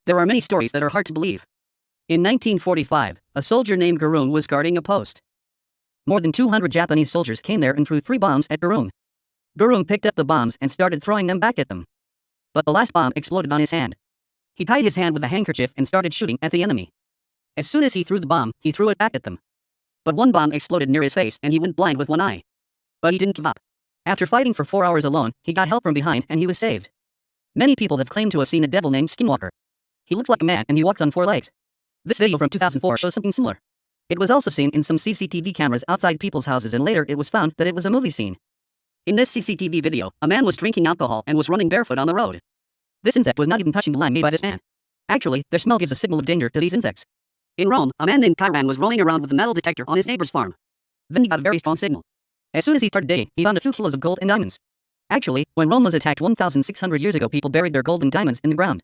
There are many stories that are hard to believe. In 1945, a soldier named Garoon was guarding a post. More than 200 Japanese soldiers came there and threw 3 bombs at Garoon. Garoon picked up the bombs and started throwing them back at them. But the last bomb exploded on his hand. He tied his hand with a handkerchief and started shooting at the enemy. As soon as he threw the bomb, he threw it back at them. But one bomb exploded near his face and he went blind with one eye. But he didn't give up. After fighting for 4 hours alone, he got help from behind and he was saved. Many people have claimed to have seen a devil named Skinwalker. He looks like a man and he walks on 4 legs. This video from 2004 shows something similar. It was also seen in some CCTV cameras outside people's houses, and later it was found that it was a movie scene. In this CCTV video, a man was drinking alcohol and was running barefoot on the road. This insect was not even touching the line made by this man. Actually, their smell gives a signal of danger to these insects. In Rome, a man named Chiron was rolling around with a metal detector on his neighbor's farm. Then he got a very strong signal. As soon as he started digging, he found a few kilos of gold and diamonds. Actually, when Rome was attacked 1,600 years ago, people buried their gold and diamonds in the ground.